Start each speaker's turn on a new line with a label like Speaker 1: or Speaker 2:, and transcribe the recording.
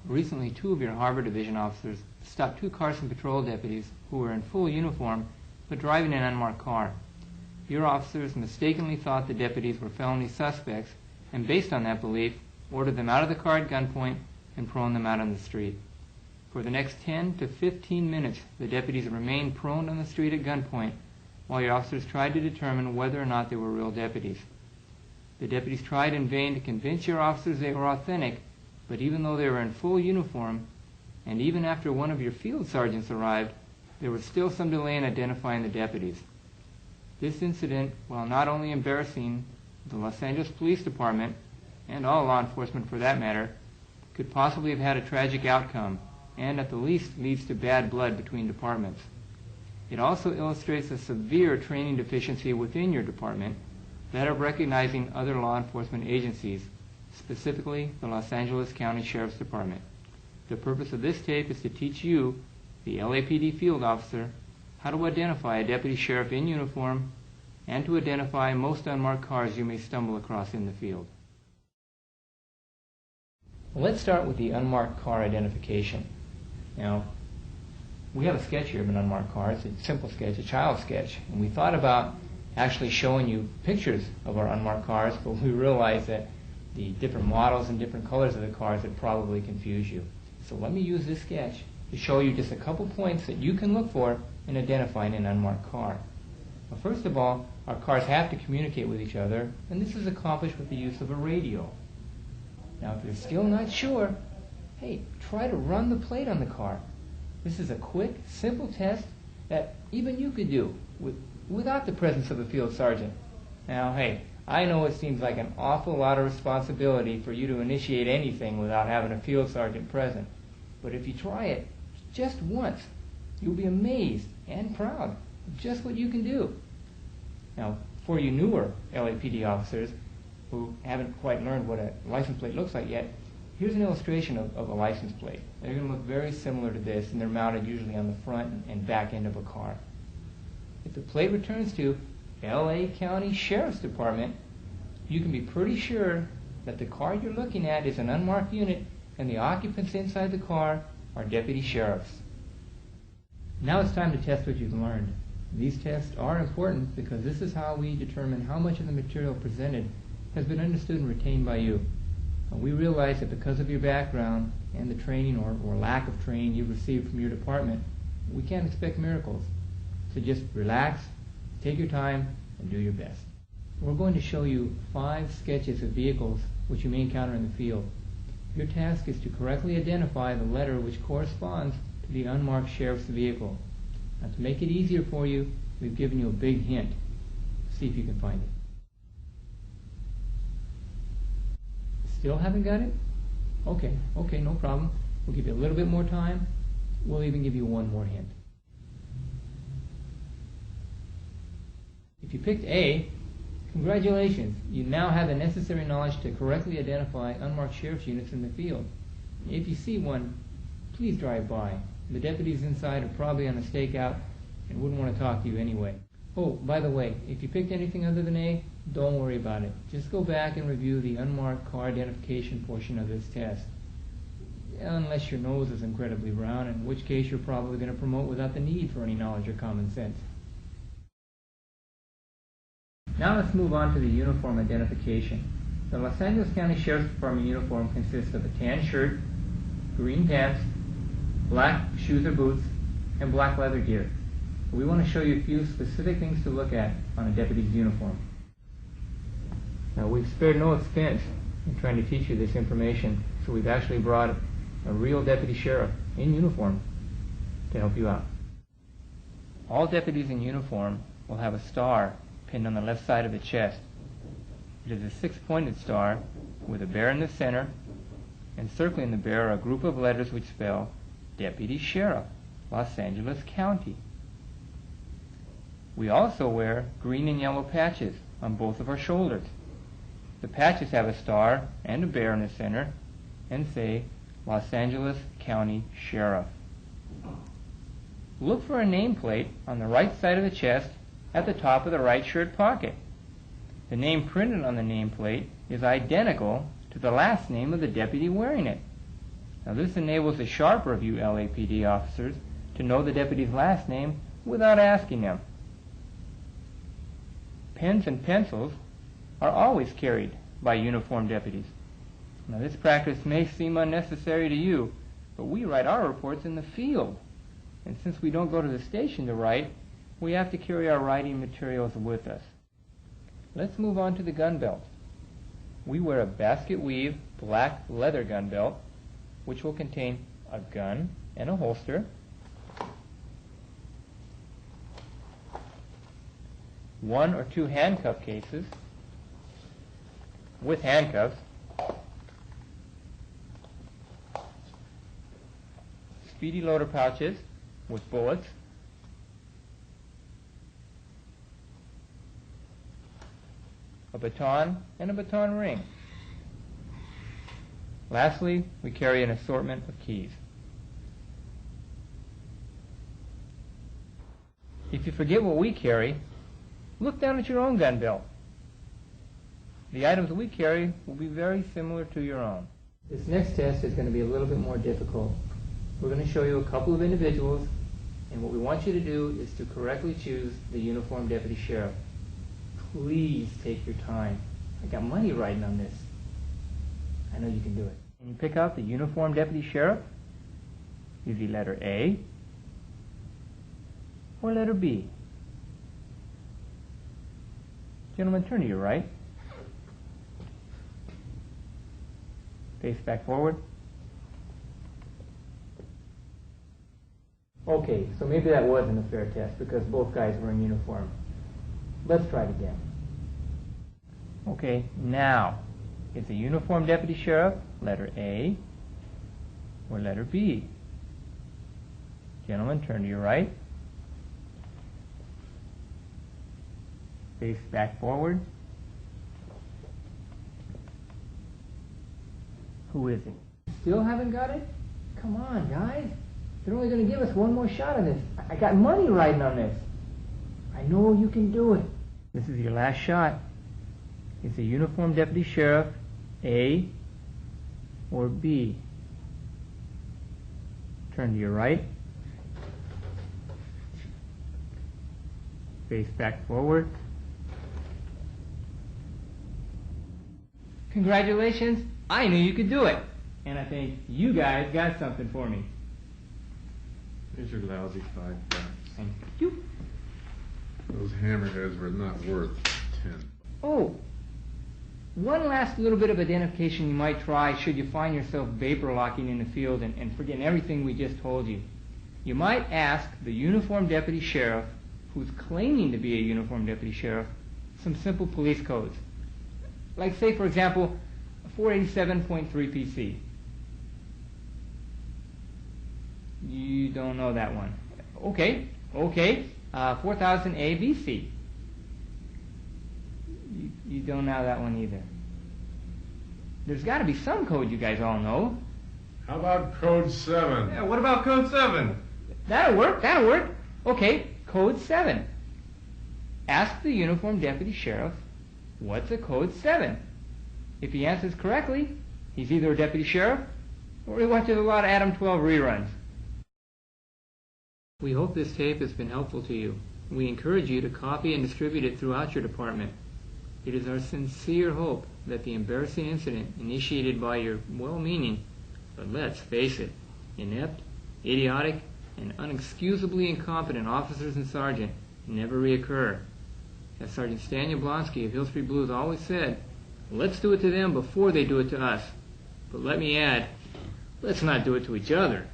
Speaker 1: Recently, two of your Harbor Division officers stopped two Carson patrol deputies who were in full uniform but driving an unmarked car. Your officers mistakenly thought the deputies were felony suspects and, based on that belief, ordered them out of the car at gunpoint and prone them out on the street. For the next 10 to 15 minutes, the deputies remained prone on the street at gunpoint while your officers tried to determine whether or not they were real deputies. The deputies tried in vain to convince your officers they were authentic, but even though they were in full uniform, and even after one of your field sergeants arrived, there was still some delay in identifying the deputies. This incident, while not only embarrassing the Los Angeles Police Department, and all law enforcement for that matter, could possibly have had a tragic outcome, and at the least leads to bad blood between departments. It also illustrates a severe training deficiency within your department, that of recognizing other law enforcement agencies, specifically the Los Angeles County Sheriff's Department. The purpose of this tape is to teach you, the LAPD field officer, how to identify a deputy sheriff in uniform and to identify most unmarked cars you may stumble across in the field. Let's start with the unmarked car identification. Now, we have a sketch here of an unmarked car. It's a simple sketch, a child sketch, and we thought about actually showing you pictures of our unmarked cars, but we realized that the different models and different colors of the cars would probably confuse you. So let me use this sketch to show you just a couple points that you can look for in identifying an unmarked car. Well, first of all, our cars have to communicate with each other, and this is accomplished with the use of a radio. Now, if you're still not sure, hey, try to run the plate on the car. This is a quick, simple test that even you could do without the presence of a field sergeant. Now, hey, I know it seems like an awful lot of responsibility for you to initiate anything without having a field sergeant present. But if you try it just once, you'll be amazed and proud of just what you can do. Now, for you newer LAPD officers who haven't quite learned what a license plate looks like yet, here's an illustration of a license plate. They're going to look very similar to this, and they're mounted usually on the front and back end of a car. If the plate returns to LA County Sheriff's Department, you can be pretty sure that the car you're looking at is an unmarked unit and the occupants inside the car are deputy sheriffs. Now it's time to test what you've learned. These tests are important because this is how we determine how much of the material presented has been understood and retained by you. We realize that because of your background and the training or lack of training you've received from your department, we can't expect miracles. So just relax, take your time, and do your best. We're going to show you 5 sketches of vehicles which you may encounter in the field. Your task is to correctly identify the letter which corresponds to the unmarked sheriff's vehicle. Now, to make it easier for you, we've given you a big hint. See if you can find it. Still haven't got it? Okay, no problem. We'll give you a little bit more time. We'll even give you one more hint. If you picked A, congratulations. You now have the necessary knowledge to correctly identify unmarked sheriff's units in the field. If you see one, please drive by. The deputies inside are probably on a stakeout and wouldn't want to talk to you anyway. Oh, by the way, if you picked anything other than A, don't worry about it. Just go back and review the unmarked car identification portion of this test. Unless your nose is incredibly brown, in which case you're probably going to promote without the need for any knowledge or common sense. Now let's move on to the uniform identification. The Los Angeles County Sheriff's Department uniform consists of a tan shirt, green pants, black shoes or boots, and black leather gear. We want to show you a few specific things to look at on a deputy's uniform. Now, we've spared no expense in trying to teach you this information, so we've actually brought a real deputy sheriff in uniform to help you out. All deputies in uniform will have a star pinned on the left side of the chest. It is a 6-pointed star with a bear in the center, and circling the bear are a group of letters which spell Deputy Sheriff, Los Angeles County. We also wear green and yellow patches on both of our shoulders. The patches have a star and a bear in the center and say Los Angeles County Sheriff. Look for a nameplate on the right side of the chest at the top of the right shirt pocket. The name printed on the nameplate is identical to the last name of the deputy wearing it. Now this enables the sharper of you LAPD officers to know the deputy's last name without asking them. Pens and pencils are always carried by uniformed deputies. Now this practice may seem unnecessary to you, but we write our reports in the field. And since we don't go to the station to write, we have to carry our writing materials with us. Let's move on to the gun belt. We wear a basket weave black leather gun belt, which will contain a gun and a holster, one or two handcuff cases with handcuffs, speedy loader pouches with bullets, a baton, and a baton ring. Lastly, we carry an assortment of keys. If you forget what we carry, look down at your own gun belt. The items we carry will be very similar to your own. This next test is going to be a little bit more difficult. We're going to show you a couple of individuals, and what we want you to do is to correctly choose the uniformed deputy sheriff. Please take your time. I got money riding on this. I know you can do it. When you pick out the uniformed deputy sheriff, use the letter A or letter B. Gentlemen, turn to your right. Face back forward. Okay, so maybe that wasn't a fair test because both guys were in uniform. Let's try it again. Okay, now, is the uniformed deputy sheriff letter A or letter B? Gentlemen, turn to your right. Face back forward. Who is it? Still haven't got it? Come on, guys. They're only going to give us one more shot on this. I got money riding on this. I know you can do it. This is your last shot. Is the uniformed deputy sheriff A or B? Turn to your right. Face back forward. Congratulations. I knew you could do it. And I think you guys got something for me.
Speaker 2: Here's your lousy $5.
Speaker 1: Thank you.
Speaker 2: Those hammerheads were not worth 10.
Speaker 1: Oh, one last little bit of identification you might try should you find yourself vapor locking in the field and forgetting everything we just told you. You might ask the uniformed deputy sheriff, who's claiming to be a uniformed deputy sheriff, some simple police codes. Like, say, for example, 487.3 PC. You don't know that one. Okay. 4000 ABC. You don't know that one either. There's got to be some code you guys all know.
Speaker 2: How about code 7?
Speaker 3: Yeah, what about code 7?
Speaker 1: That'll work. Okay, code 7. Ask the uniformed deputy sheriff, what's a code 7? If he answers correctly, he's either a deputy sheriff or he watches a lot of Adam 12 reruns. We hope this tape has been helpful to you. We encourage you to copy and distribute it throughout your department. It is our sincere hope that the embarrassing incident initiated by your well-meaning, but let's face it, inept, idiotic, and unexcusably incompetent officers and sergeant never reoccur. As Sergeant Stan Yablonsky of Hill Street Blues always said, let's do it to them before they do it to us. But let me add, let's not do it to each other.